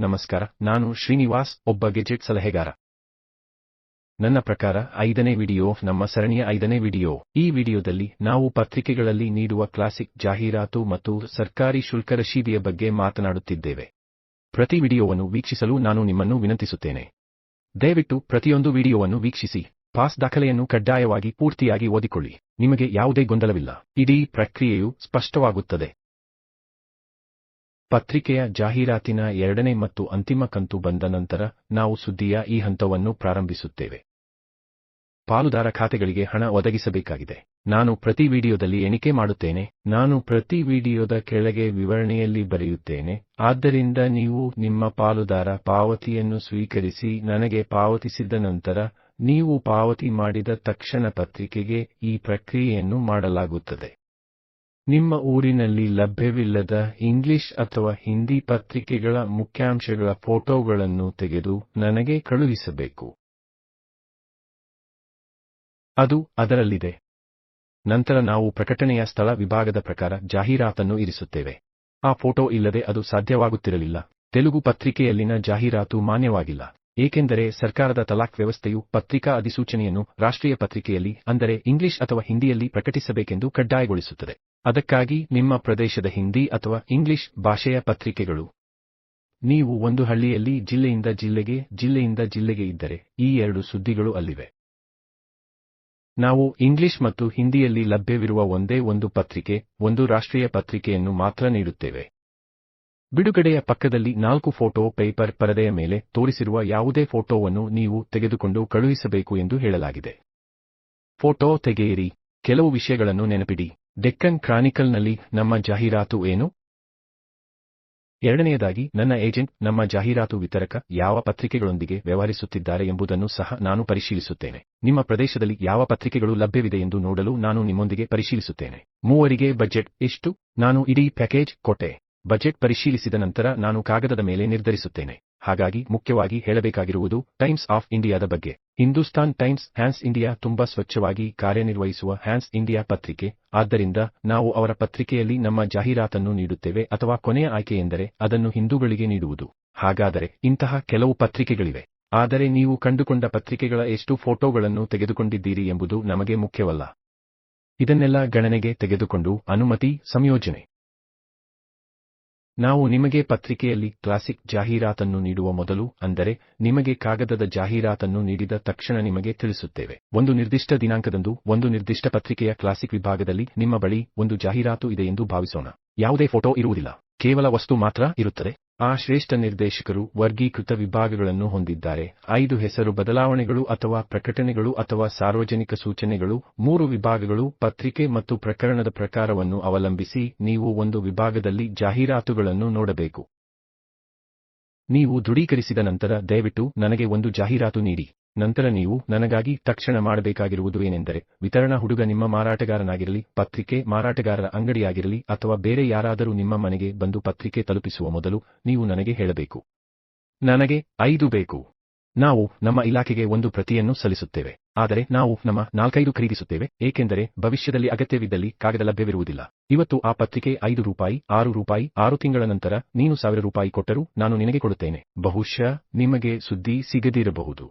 ನಮಸ್ಕಾರ, ನಾನು ಶ್ರೀನಿವಾಸ್, ಒಬ್ಬ ಗೆಜೆಟ್ ಸಲಹೆಗಾರ. ನನ್ನ ಪ್ರಕಾರ 5ನೇ ವಿಡಿಯೋ ನಮ್ಮ ಸರಣಿಯ 5ನೇ ವಿಡಿಯೋ. ಈ ವಿಡಿಯೋದಲ್ಲಿ ನಾವು ಪತ್ರಿಕೆಗಳಲ್ಲಿ ನೀಡುವ ಕ್ಲಾಸಿಕ್ ಜಾಹೀರಾತು ಮತ್ತು ಸರ್ಕಾರಿ ಶುಲ್ಕ ರಶೀದಿಯ ಬಗ್ಗೆ ಮಾತನಾಡುತ್ತಿದ್ದೇವೆ. ಪ್ರತಿ ವಿಡಿಯೋವನ್ನು ವೀಕ್ಷಿಸಲು ನಾನು ನಿಮ್ಮನ್ನು ವಿನಂತಿಸುತ್ತೇನೆ. ದಯವಿಟ್ಟು ಪ್ರತಿಯೊಂದು ವಿಡಿಯೋವನ್ನು ವೀಕ್ಷಿಸಿ. ಪಾಸ್ ದಾಖಲೆಯನ್ನು ಕಡ್ಡಾಯವಾಗಿ ಪೂರ್ತಿಯಾಗಿ ಓದಿಕೊಳ್ಳಿ. ನಿಮಗೆ ಯಾವುದೇ ಗೊಂದಲವಿಲ್ಲ. ಇಡೀ ಪ್ರಕ್ರಿಯೆಯು ಸ್ಪಷ್ಟವಾಗುತ್ತದೆ. ಪತ್ರಿಕೆಯ ಜಾಹೀರಾತಿನ 2ನೇ ಮತ್ತು ಅಂತಿಮ ಕಂತು ಬಂದ ನಂತರ ನಾವು ಸುದ್ದಿಯ ಈ ಹಂತವನ್ನು ಪ್ರಾರಂಭಿಸುತ್ತೇವೆ. ಪಾಲುದಾರ ಖಾತೆಗಳಿಗೆ ಹಣ ಒದಗಿಸಬೇಕಾಗಿದೆ. ನಾನು ಪ್ರತಿ ವಿಡಿಯೋದಲ್ಲಿ ಎಣಿಕೆ ಮಾಡುತ್ತೇನೆ. ನಾನು ಪ್ರತಿ ವಿಡಿಯೋದ ಕೆಳಗೆ ವಿವರಣೆಯಲ್ಲಿ ಬರೆಯುತ್ತೇನೆ. ಆದ್ದರಿಂದ ನೀವು ನಿಮ್ಮ ಪಾಲುದಾರ ಪಾವತಿಯನ್ನು ಸ್ವೀಕರಿಸಿ ನನಗೆ ಪಾವತಿಸಿದ ನಂತರ ನೀವು ಪಾವತಿ ಮಾಡಿದ ತಕ್ಷಣ ಪತ್ರಿಕೆಗೆ ಈ ಪ್ರಕ್ರಿಯೆಯನ್ನು ಮಾಡಲಾಗುತ್ತದೆ. ನಿಮ್ಮ ಊರಿನಲ್ಲಿ ಲಭ್ಯವಿಲ್ಲದ ಇಂಗ್ಲಿಷ್ ಅಥವಾ ಹಿಂದಿ ಪತ್ರಿಕೆಗಳ ಮುಖ್ಯಾಂಶಗಳ ಫೋಟೋಗಳನ್ನು ತೆಗೆದು ನನಗೆ ಕಳುಹಿಸಬೇಕು. ಅದು ಅದರಲ್ಲಿದೆ. ನಂತರ ನಾವು ಪ್ರಕಟಣೆಯ ಸ್ಥಳ ವಿಭಾಗದ ಪ್ರಕಾರ ಜಾಹೀರಾತನ್ನು ಇರಿಸುತ್ತೇವೆ. ಆ ಫೋಟೋ ಇಲ್ಲದೆ ಅದು ಸಾಧ್ಯವಾಗುತ್ತಿರಲಿಲ್ಲ. ತೆಲುಗು ಪತ್ರಿಕೆಯಲ್ಲಿನ ಜಾಹೀರಾತು ಮಾನ್ಯವಾಗಿಲ್ಲ. ಏಕೆಂದರೆ ಸರ್ಕಾರದ ತಲಾಖ್ ವ್ಯವಸ್ಥೆಯು ಪತ್ರಿಕಾ ಅಧಿಸೂಚನೆಯನ್ನು ರಾಷ್ಟ್ರೀಯ ಪತ್ರಿಕೆಯಲ್ಲಿ, ಅಂದರೆ ಇಂಗ್ಲಿಷ್ ಅಥವಾ ಹಿಂದಿಯಲ್ಲಿ ಪ್ರಕಟಿಸಬೇಕೆಂದು ಕಡ್ಡಾಯಗೊಳಿಸುತ್ತದೆ. ಅದಕ್ಕಾಗಿ ನಿಮ್ಮ ಪ್ರದೇಶದ ಹಿಂದಿ ಅಥವಾ ಇಂಗ್ಲಿಷ್ ಭಾಷೆಯ ಪತ್ರಿಕೆಗಳು. ನೀವು ಒಂದು ಹಳ್ಳಿಯಲ್ಲಿ ಜಿಲ್ಲೆಯಿಂದ ಜಿಲ್ಲೆಗೆ ಇದ್ದರೆ ಈ 2 ಸುದ್ದಿಗಳು ಅಲ್ಲಿವೆ. ನಾವು ಇಂಗ್ಲಿಷ್ ಮತ್ತು ಹಿಂದಿಯಲ್ಲಿ ಲಭ್ಯವಿರುವ ಒಂದೇ ಒಂದು ಪತ್ರಿಕೆ, ಒಂದು ರಾಷ್ಟ್ರೀಯ ಪತ್ರಿಕೆಯನ್ನು ಮಾತ್ರ ನೀಡುತ್ತೇವೆ. ಬಿಡುಗಡೆಯ ಪಕ್ಕದಲ್ಲಿ 4 ಫೋಟೋ ಪೇಪರ್ ಪರದೆಯ ಮೇಲೆ ತೋರಿಸಿರುವ ಯಾವುದೇ ಫೋಟೋವನ್ನು ನೀವು ತೆಗೆದುಕೊಂಡು ಕಳುಹಿಸಬೇಕು ಎಂದು ಹೇಳಲಾಗಿದೆ. ಫೋಟೋ ತೆಗೆಯಿರಿ. ಕೆಲವು ವಿಷಯಗಳನ್ನು ನೆನಪಿಡಿ. ಡೆಕ್ಕನ್ ಕ್ರಾನಿಕಲ್ನಲ್ಲಿ ನಮ್ಮ ಜಾಹೀರಾತು ಏನು? ಎರಡನೆಯದಾಗಿ, ನನ್ನ ಏಜೆಂಟ್, ನಮ್ಮ ಜಾಹೀರಾತು ವಿತರಕ ಯಾವ ಪತ್ರಿಕೆಗಳೊಂದಿಗೆ ವ್ಯವಹರಿಸುತ್ತಿದ್ದಾರೆ ಎಂಬುದನ್ನು ಸಹ ನಾನು ಪರಿಶೀಲಿಸುತ್ತೇನೆ. ನಿಮ್ಮ ಪ್ರದೇಶದಲ್ಲಿ ಯಾವ ಪತ್ರಿಕೆಗಳು ಲಭ್ಯವಿದೆ ಎಂದು ನೋಡಲು ನಾನು ನಿಮ್ಮೊಂದಿಗೆ ಪರಿಶೀಲಿಸುತ್ತೇನೆ. ಮೂವರಿಗೆ ಬಜೆಟ್ ಎಷ್ಟು? ನಾನು ಇಡೀ ಪ್ಯಾಕೇಜ್ ಕೊಟ್ಟೆ. ಬಜೆಟ್ ಪರಿಶೀಲಿಸಿದ ನಂತರ ನಾನು ಕಾಗದದ ಮೇಲೆ ನಿರ್ಧರಿಸುತ್ತೇನೆ. ಹಾಗಾಗಿ ಮುಖ್ಯವಾಗಿ ಹೇಳಬೇಕಾಗಿರುವುದು ಟೈಮ್ಸ್ ಆಫ್ ಇಂಡಿಯಾದ ಬಗ್ಗೆ. ಹಿಂದೂಸ್ತಾನ್ ಟೈಮ್ಸ್ ಹ್ಯಾನ್ಸ್ ಇಂಡಿಯಾ ತುಂಬಾ ಸ್ವಚ್ಛವಾಗಿ ಕಾರ್ಯನಿರ್ವಹಿಸುವ ಹ್ಯಾನ್ಸ್ ಇಂಡಿಯಾ ಪತ್ರಿಕೆ. ಆದ್ದರಿಂದ ನಾವು ಅವರ ಪತ್ರಿಕೆಯಲ್ಲಿ ನಮ್ಮ ಜಾಹೀರಾತನ್ನು ನೀಡುತ್ತೇವೆ ಅಥವಾ ಕೊನೆಯ ಆಯ್ಕೆಯೆಂದರೆ ಅದನ್ನು ಹಿಂದೂಗಳಿಗೆ ನೀಡುವುದು. ಹಾಗಾದರೆ ಇಂತಹ ಕೆಲವು ಪತ್ರಿಕೆಗಳಿವೆ. ಆದರೆ ನೀವು ಕಂಡುಕೊಂಡ ಪತ್ರಿಕೆಗಳ ಎಷ್ಟು ಫೋಟೋಗಳನ್ನು ತೆಗೆದುಕೊಂಡಿದ್ದೀರಿ ಎಂಬುದು ನಮಗೆ ಮುಖ್ಯವಲ್ಲ. ಇದನ್ನೆಲ್ಲ ಗಣನೆಗೆ ತೆಗೆದುಕೊಂಡು ಅನುಮತಿ, ಸಂಯೋಜನೆ. ನಾವು ನಿಮಗೆ ಪತ್ರಿಕೆಯಲ್ಲಿ ಕ್ಲಾಸಿಕ್ ಜಾಹೀರಾತನ್ನು ನೀಡುವ ಮೊದಲು, ಅಂದರೆ ನಿಮಗೆ ಕಾಗದದ ಜಾಹೀರಾತನ್ನು ನೀಡಿದ ತಕ್ಷಣ ನಿಮಗೆ ತಿಳಿಸುತ್ತೇವೆ. ಒಂದು ನಿರ್ದಿಷ್ಟ ದಿನಾಂಕದಂದು ಒಂದು ನಿರ್ದಿಷ್ಟ ಪತ್ರಿಕೆಯ ಕ್ಲಾಸಿಕ್ ವಿಭಾಗದಲ್ಲಿ ನಿಮ್ಮ ಬಳಿ ಒಂದು ಜಾಹೀರಾತು ಇದೆ ಎಂದು ಭಾವಿಸೋಣ. ಯಾವುದೇ ಫೋಟೋ ಇರುವುದಿಲ್ಲ. ಕೇವಲ ವಸ್ತು ಮಾತ್ರ ಇರುತ್ತದೆ. ಆ ಶ್ರೇಷ್ಠ ನಿರ್ದೇಶಕರು ವರ್ಗೀಕೃತ ವಿಭಾಗಗಳನ್ನು ಹೊಂದಿದ್ದಾರೆ. 5 ಹೆಸರು ಬದಲಾವಣೆಗಳು ಅಥವಾ ಪ್ರಕಟಣೆಗಳು ಅಥವಾ ಸಾರ್ವಜನಿಕ ಸೂಚನೆಗಳು. 3 ವಿಭಾಗಗಳು ಪತ್ರಿಕೆ ಮತ್ತು ಪ್ರಕರಣದ ಪ್ರಕಾರವನ್ನು ಅವಲಂಬಿಸಿ ನೀವು ಒಂದು ವಿಭಾಗದಲ್ಲಿ ಜಾಹೀರಾತುಗಳನ್ನು ನೋಡಬೇಕು. ನೀವು ದೃಢೀಕರಿಸಿದ ನಂತರ ದಯವಿಟ್ಟು ನನಗೆ ಒಂದು ಜಾಹೀರಾತು ನೀಡಿ. ನಂತರ ನೀವು ನನಗಾಗಿ ತಕ್ಷಣ ಮಾಡಬೇಕಾಗಿರುವುದು ಏನೆಂದರೆ, ವಿತರಣಾ ಹುಡುಗ ನಿಮ್ಮ ಮಾರಾಟಗಾರನಾಗಿರಲಿ, ಪತ್ರಿಕೆ ಮಾರಾಟಗಾರರ ಅಂಗಡಿಯಾಗಿರಲಿ ಅಥವಾ ಬೇರೆ ಯಾರಾದರೂ ನಿಮ್ಮ ಮನೆಗೆ ಬಂದು ಪತ್ರಿಕೆ ತಲುಪಿಸುವ ಮೊದಲು ನೀವು ನನಗೆ ಹೇಳಬೇಕು. ನನಗೆ 5 ಬೇಕು. ನಾವು ನಮ್ಮ ಇಲಾಖೆಗೆ ಒಂದು ಪ್ರತಿಯನ್ನು ಸಲ್ಲಿಸುತ್ತೇವೆ. ಆದರೆ ನಾವು ನಮ್ಮ 4-5 ಖರೀದಿಸುತ್ತೇವೆ, ಏಕೆಂದರೆ ಭವಿಷ್ಯದಲ್ಲಿ ಅಗತ್ಯವಿದ್ದಲ್ಲಿ ಕಾಗದ ಲಭ್ಯವಿರುವುದಿಲ್ಲ. ಇವತ್ತು ಆ ಪತ್ರಿಕೆ ₹5, ₹6, 6 ತಿಂಗಳ ನಂತರ ನೀನು ₹1000 ಕೊಟ್ಟರೂ ನಾನು ನಿನಗೆ ಕೊಡುತ್ತೇನೆ. ಬಹುಶಃ ನಿಮಗೆ ಸುದ್ದಿ ಸಿಗದಿರಬಹುದು.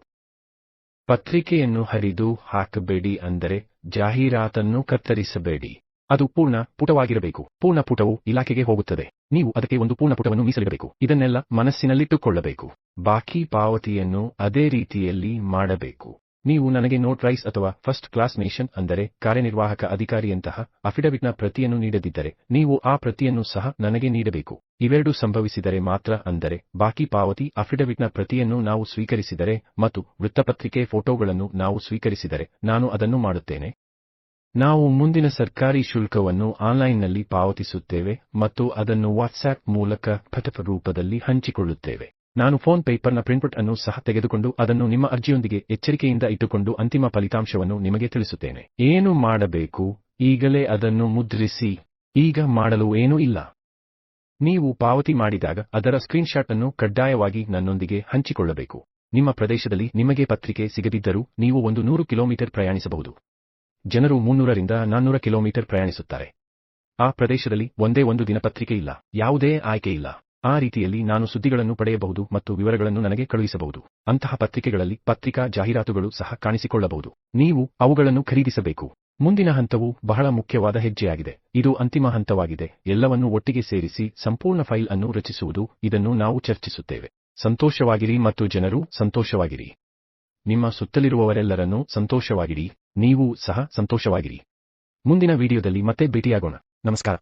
ಪತ್ರಿಕೆಯನ್ನು ಹರಿದು ಹಾಕಬೇಡಿ, ಅಂದರೆ ಜಾಹೀರಾತನ್ನು ಕತ್ತರಿಸಬೇಡಿ. ಅದು ಪೂರ್ಣ ಪುಟವಾಗಿರಬೇಕು. ಪೂರ್ಣ ಪುಟವು ಇಲಾಖೆಗೆ ಹೋಗುತ್ತದೆ. ನೀವು ಅದಕ್ಕೆ ಒಂದು ಪೂರ್ಣ ಪುಟವನ್ನು ಮೀಸಲಿಡಬೇಕು. ಇದನ್ನೆಲ್ಲ ಮನಸ್ಸಿನಲ್ಲಿಟ್ಟುಕೊಳ್ಳಬೇಕು. ಬಾಕಿ ಪಾವತಿಯನ್ನು ಅದೇ ರೀತಿಯಲ್ಲಿ ಮಾಡಬೇಕು. ನೀವು ನನಗೆ ನೋಟರೈಸ್ ಅಥವಾ ಫಸ್ಟ್ ಕ್ಲಾಸ್ ನೇಷನ್, ಅಂದರೆ ಕಾರ್ಯನಿರ್ವಾಹಕ ಅಧಿಕಾರಿಯಂತಹ ಅಫಿಡವಿಟ್ನ ಪ್ರತಿಯನ್ನು ನೀಡದಿದ್ದರೆ ನೀವು ಆ ಪ್ರತಿಯನ್ನು ಸಹ ನನಗೆ ನೀಡಬೇಕು. ಇವೆರಡೂ ಸಂಭವಿಸಿದರೆ ಮಾತ್ರ, ಅಂದರೆ ಬಾಕಿ ಪಾವತಿ, ಅಫಿಡವಿಟ್ನ ಪ್ರತಿಯನ್ನು ನಾವು ಸ್ವೀಕರಿಸಿದರೆ ಮತ್ತು ವೃತ್ತಪತ್ರಿಕೆ ಫೋಟೋಗಳನ್ನು ನಾವು ಸ್ವೀಕರಿಸಿದರೆ ನಾನು ಅದನ್ನು ಮಾಡುತ್ತೇನೆ. ನಾವು ಮುಂದಿನ ಸರ್ಕಾರಿ ಶುಲ್ಕವನ್ನು ಆನ್ಲೈನ್ನಲ್ಲಿ ಪಾವತಿಸುತ್ತೇವೆ ಮತ್ತು ಅದನ್ನು ವಾಟ್ಸ್ಆಪ್ ಮೂಲಕ ಪಠ್ಯ ರೂಪದಲ್ಲಿ ಹಂಚಿಕೊಳ್ಳುತ್ತೇವೆ. ನಾನು ಫೋನ್ ಪೇಪರ್ನ ಪ್ರಿಂಟ್ಔಟ್ ಅನ್ನು ಸಹ ತೆಗೆದುಕೊಂಡು ಅದನ್ನು ನಿಮ್ಮ ಅರ್ಜಿಯೊಂದಿಗೆ ಎಚ್ಚರಿಕೆಯಿಂದ ಇಟ್ಟುಕೊಂಡು ಅಂತಿಮ ಫಲಿತಾಂಶವನ್ನು ನಿಮಗೆ ತಿಳಿಸುತ್ತೇನೆ. ಏನು ಮಾಡಬೇಕು? ಈಗಲೇ ಅದನ್ನು ಮುದ್ರಿಸಿ. ಈಗ ಮಾಡಲು ಏನೂ ಇಲ್ಲ. ನೀವು ಪಾವತಿ ಮಾಡಿದಾಗ ಅದರ ಸ್ಕ್ರೀನ್ಶಾಟ್ ಅನ್ನು ಕಡ್ಡಾಯವಾಗಿ ನನ್ನೊಂದಿಗೆ ಹಂಚಿಕೊಳ್ಳಬೇಕು. ನಿಮ್ಮ ಪ್ರದೇಶದಲ್ಲಿ ನಿಮಗೆ ಪತ್ರಿಕೆ ಸಿಗದಿದ್ದರೂ ನೀವು ಒಂದು 100 ಕಿಲೋಮೀಟರ್ ಪ್ರಯಾಣಿಸಬಹುದು. ಜನರು 300 ರಿಂದ 400 ಕಿಲೋಮೀಟರ್ ಪ್ರಯಾಣಿಸುತ್ತಾರೆ. ಆ ಪ್ರದೇಶದಲ್ಲಿ ಒಂದೇ ಒಂದು ದಿನಪತ್ರಿಕೆ ಇಲ್ಲ. ಯಾವುದೇ ಆಯ್ಕೆ ಇಲ್ಲ. ಆ ರೀತಿಯಲ್ಲಿ ನಾನು ಸುದ್ದಿಗಳನ್ನು ಪಡೆಯಬಹುದು ಮತ್ತು ವಿವರಗಳನ್ನು ನನಗೆ ಕಳುಹಿಸಬಹುದು. ಅಂತಹ ಪತ್ರಿಕೆಗಳಲ್ಲಿ ಪತ್ರಿಕಾ ಜಾಹೀರಾತುಗಳು ಸಹ ಕಾಣಿಸಿಕೊಳ್ಳಬಹುದು. ನೀವು ಅವುಗಳನ್ನು ಖರೀದಿಸಬೇಕು. ಮುಂದಿನ ಹಂತವು ಬಹಳ ಮುಖ್ಯವಾದ ಹೆಜ್ಜೆಯಾಗಿದೆ. ಇದು ಅಂತಿಮ ಹಂತವಾಗಿದೆ. ಎಲ್ಲವನ್ನೂ ಒಟ್ಟಿಗೆ ಸೇರಿಸಿ ಸಂಪೂರ್ಣ ಫೈಲ್ ಅನ್ನು ರಚಿಸುವುದು. ಇದನ್ನು ನಾವು ಚರ್ಚಿಸುತ್ತೇವೆ. ಸಂತೋಷವಾಗಿರಿ ಮತ್ತು ಜನರೂ ಸಂತೋಷವಾಗಿರಿ. ನಿಮ್ಮ ಸುತ್ತಲಿರುವವರೆಲ್ಲರನ್ನೂ ಸಂತೋಷವಾಗಿಡಿ. ನೀವು ಸಹ ಸಂತೋಷವಾಗಿರಿ. ಮುಂದಿನ ವೀಡಿಯೊದಲ್ಲಿ ಮತ್ತೆ ಭೇಟಿಯಾಗೋಣ. ನಮಸ್ಕಾರ.